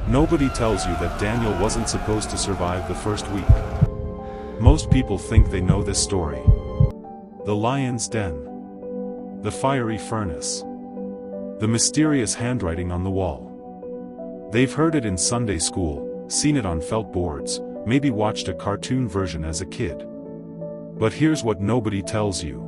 Nobody tells you that Daniel wasn't supposed to survive the first week. Most people think they know this story. The lion's den. The fiery furnace. The mysterious handwriting on the wall. They've heard it in Sunday school, seen it on felt boards, maybe watched a cartoon version as a kid. But here's what nobody tells you.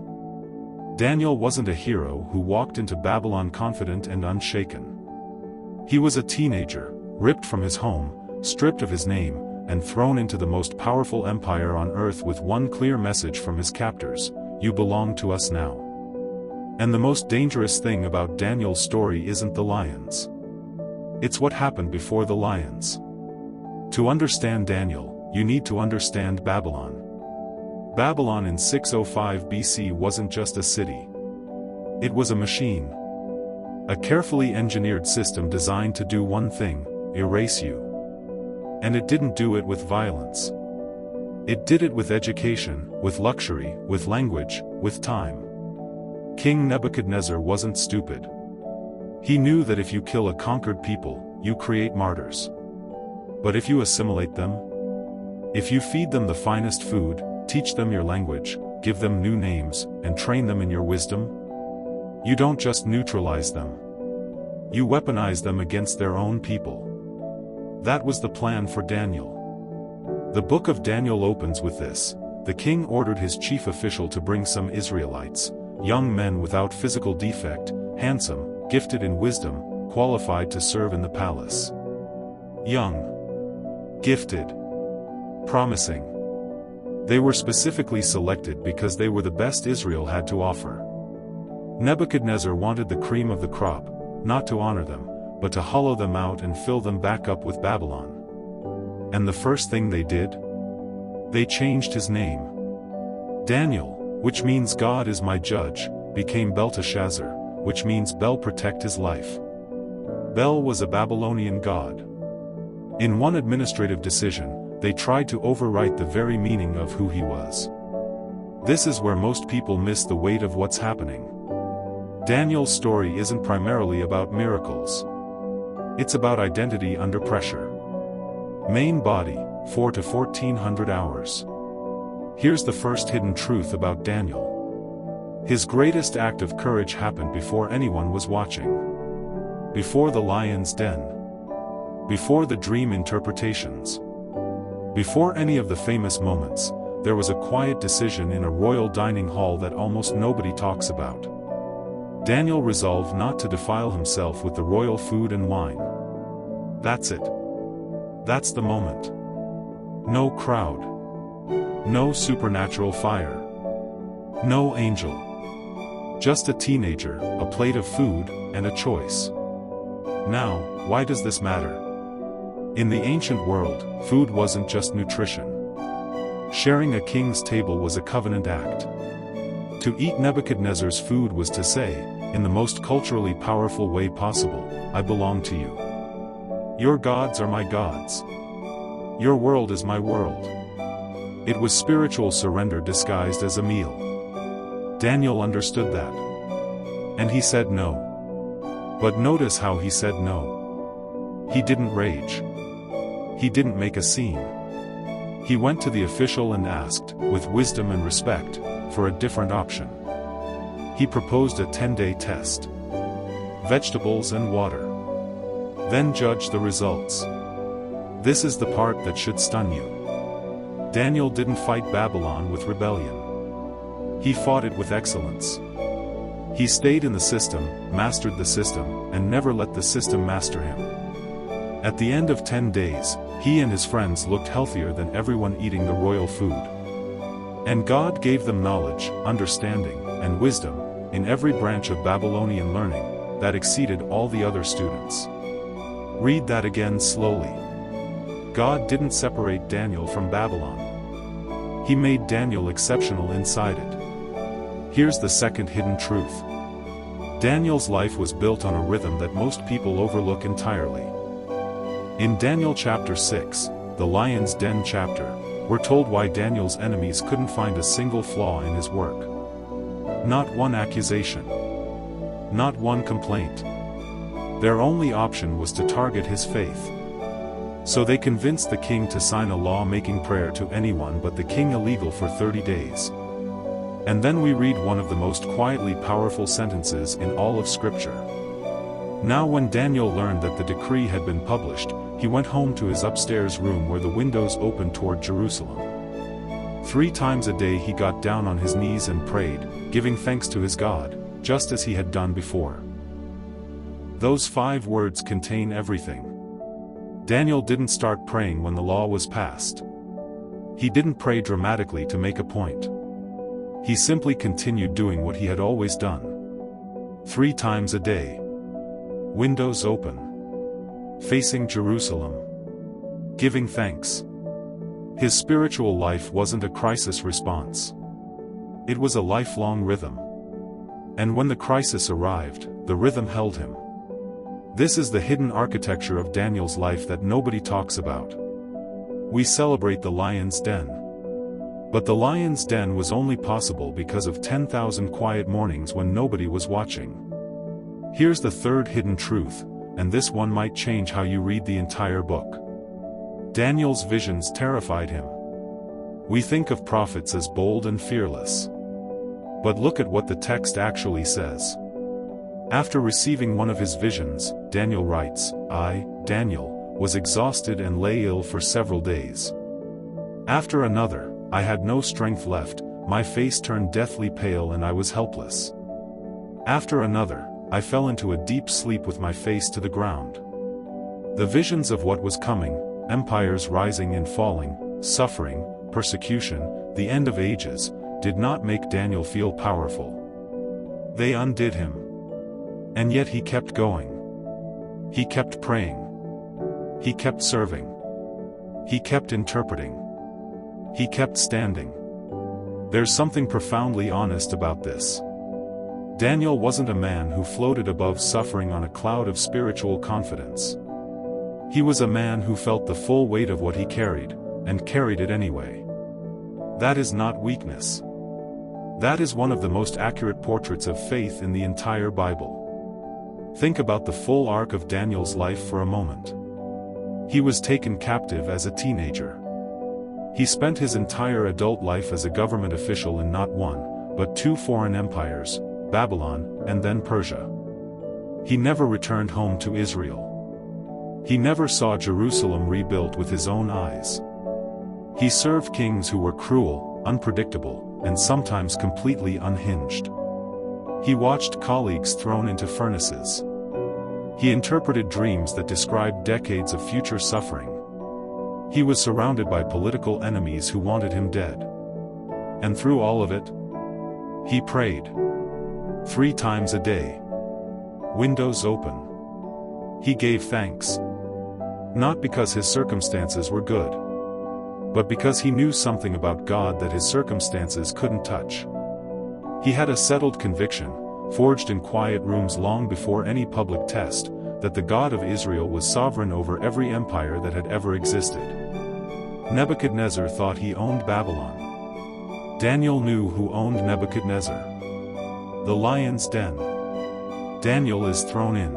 Daniel wasn't a hero who walked into Babylon confident and unshaken. He was a teenager, ripped from his home, stripped of his name, and thrown into the most powerful empire on earth with one clear message from his captors: you belong to us now. And the most dangerous thing about Daniel's story isn't the lions. It's what happened before the lions. To understand Daniel, you need to understand Babylon. Babylon in 605 BC wasn't just a city. It was a machine. A carefully engineered system designed to do one thing: erase you. And it didn't do it with violence. It did it with education, with luxury, with language, with time. King Nebuchadnezzar wasn't stupid. He knew that if you kill a conquered people, you create martyrs. But if you assimilate them, if you feed them the finest food, teach them your language, give them new names, and train them in your wisdom, you don't just neutralize them. You weaponize them against their own people. That was the plan for Daniel. The book of Daniel opens with this: the king ordered his chief official to bring some Israelites, young men without physical defect, handsome, gifted in wisdom, qualified to serve in the palace. Young, gifted, promising. They were specifically selected because they were the best Israel had to offer. Nebuchadnezzar wanted the cream of the crop, not to honor them, but to hollow them out and fill them back up with Babylon. And the first thing they did? They changed his name. Daniel, which means God is my judge, became Belteshazzar, which means Bel protect his life. Bel was a Babylonian god. In one administrative decision, they tried to overwrite the very meaning of who he was. This is where most people miss the weight of what's happening. Daniel's story isn't primarily about miracles. It's about identity under pressure. Main body, 4 to 1400 hours. Here's the first hidden truth about Daniel. His greatest act of courage happened before anyone was watching. Before the lion's den. Before the dream interpretations. Before any of the famous moments, there was a quiet decision in a royal dining hall that almost nobody talks about. Daniel resolved not to defile himself with the royal food and wine. That's it. That's the moment. No crowd. No supernatural fire. No angel. Just a teenager, a plate of food, and a choice. Now, why does this matter? In the ancient world, food wasn't just nutrition. Sharing a king's table was a covenant act. To eat Nebuchadnezzar's food was to say, in the most culturally powerful way possible, I belong to you. Your gods are my gods. Your world is my world. It was spiritual surrender disguised as a meal. Daniel understood that. And he said no. But notice how he said no. He didn't rage. He didn't make a scene. He went to the official and asked, with wisdom and respect, for a different option. He proposed a 10-day test. Vegetables and water. Then judge the results. This is the part that should stun you. Daniel didn't fight Babylon with rebellion. He fought it with excellence. He stayed in the system, mastered the system, and never let the system master him. At the end of 10 days, he and his friends looked healthier than everyone eating the royal food. And God gave them knowledge, understanding, and wisdom, in every branch of Babylonian learning, that exceeded all the other students. Read that again slowly. God didn't separate Daniel from Babylon. He made Daniel exceptional inside it. Here's the second hidden truth. Daniel's life was built on a rhythm that most people overlook entirely. In Daniel chapter 6, the lion's den chapter, we're told why Daniel's enemies couldn't find a single flaw in his work. Not one accusation. Not one complaint. Their only option was to target his faith. So they convinced the king to sign a law making prayer to anyone but the king illegal for 30 days. And then we read one of the most quietly powerful sentences in all of Scripture. Now when Daniel learned that the decree had been published, he went home to his upstairs room where the windows opened toward Jerusalem. 3 times a day he got down on his knees and prayed, giving thanks to his God, just as he had done before. Those 5 words contain everything. Daniel didn't start praying when the law was passed. He didn't pray dramatically to make a point. He simply continued doing what he had always done. 3 times a day. Windows open. Facing Jerusalem. Giving thanks. His spiritual life wasn't a crisis response. It was a lifelong rhythm. And when the crisis arrived, the rhythm held him. This is the hidden architecture of Daniel's life that nobody talks about. We celebrate the lion's den. But the lion's den was only possible because of 10,000 quiet mornings when nobody was watching. Here's the third hidden truth, and this one might change how you read the entire book. Daniel's visions terrified him. We think of prophets as bold and fearless. But look at what the text actually says. After receiving one of his visions, Daniel writes, I, Daniel, was exhausted and lay ill for several days. After another, I had no strength left, my face turned deathly pale and I was helpless. After another, I fell into a deep sleep with my face to the ground. The visions of what was coming, empires rising and falling, suffering, persecution, the end of ages, did not make Daniel feel powerful. They undid him. And yet he kept going. He kept praying. He kept serving. He kept interpreting. He kept standing. There's something profoundly honest about this. Daniel wasn't a man who floated above suffering on a cloud of spiritual confidence. He was a man who felt the full weight of what he carried, and carried it anyway. That is not weakness. That is one of the most accurate portraits of faith in the entire Bible. Think about the full arc of Daniel's life for a moment. He was taken captive as a teenager. He spent his entire adult life as a government official in not one, but 2 foreign empires, Babylon, and then Persia. He never returned home to Israel. He never saw Jerusalem rebuilt with his own eyes. He served kings who were cruel, unpredictable, and sometimes completely unhinged. He watched colleagues thrown into furnaces. He interpreted dreams that described decades of future suffering. He was surrounded by political enemies who wanted him dead. And through all of it, he prayed. 3 times a day. Windows open. He gave thanks. Not because his circumstances were good, but because he knew something about God that his circumstances couldn't touch. He had a settled conviction, forged in quiet rooms long before any public test, that the God of Israel was sovereign over every empire that had ever existed. Nebuchadnezzar thought he owned Babylon. Daniel knew who owned Nebuchadnezzar. The lion's den. Daniel is thrown in.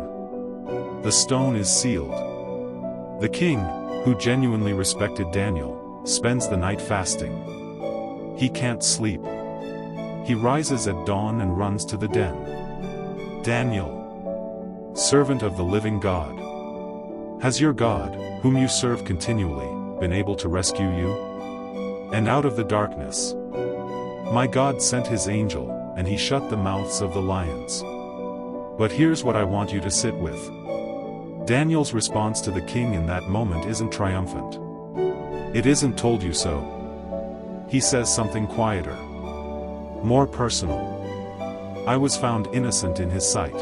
The stone is sealed. The king, who genuinely respected Daniel, spends the night fasting. He can't sleep. He rises at dawn and runs to the den. Daniel, servant of the living God. Has your God, whom you serve continually, been able to rescue you? And out of the darkness, my God sent his angel, and he shut the mouths of the lions. But here's what I want you to sit with. Daniel's response to the king in that moment isn't triumphant. It isn't told you so. He says something quieter. More personal. I was found innocent in his sight.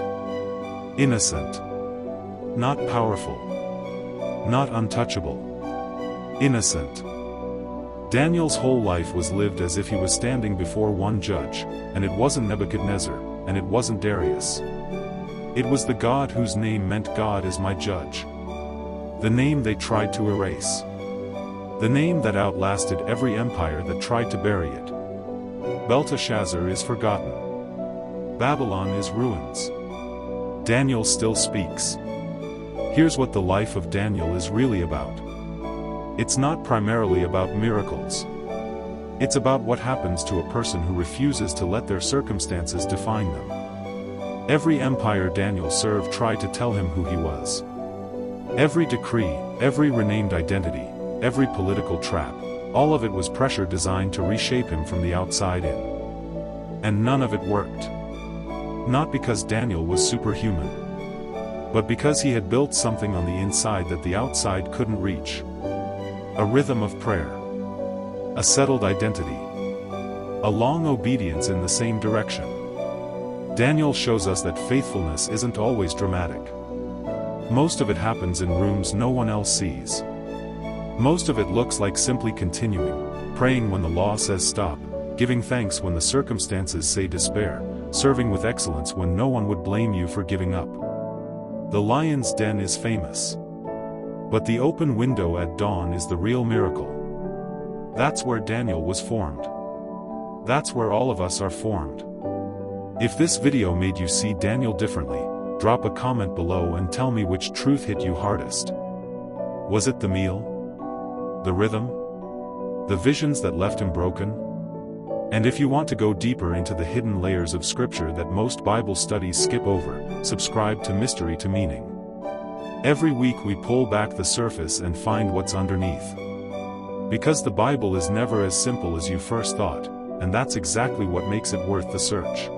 Innocent. Not powerful. Not untouchable. Innocent. Daniel's whole life was lived as if he was standing before one judge, and it wasn't Nebuchadnezzar, and it wasn't Darius. It was the God whose name meant God is my judge. The name they tried to erase. The name that outlasted every empire that tried to bury it. Belteshazzar is forgotten. Babylon is ruins. Daniel still speaks. Here's what the life of Daniel is really about. It's not primarily about miracles. It's about what happens to a person who refuses to let their circumstances define them. Every empire Daniel served tried to tell him who he was. Every decree, every renamed identity, every political trap, all of it was pressure designed to reshape him from the outside in. And none of it worked. Not because Daniel was superhuman, but because he had built something on the inside that the outside couldn't reach. A rhythm of prayer. A settled identity. A long obedience in the same direction. Daniel shows us that faithfulness isn't always dramatic. Most of it happens in rooms no one else sees. Most of it looks like simply continuing, praying when the law says stop, giving thanks when the circumstances say despair, serving with excellence when no one would blame you for giving up. The lion's den is famous. But the open window at dawn is the real miracle. That's where Daniel was formed. That's where all of us are formed. If this video made you see Daniel differently, drop a comment below and tell me which truth hit you hardest. Was it the meal? The rhythm? The visions that left him broken? And if you want to go deeper into the hidden layers of scripture that most Bible studies skip over, subscribe to Mystery to Meaning. Every week we pull back the surface and find what's underneath. Because the Bible is never as simple as you first thought, and that's exactly what makes it worth the search.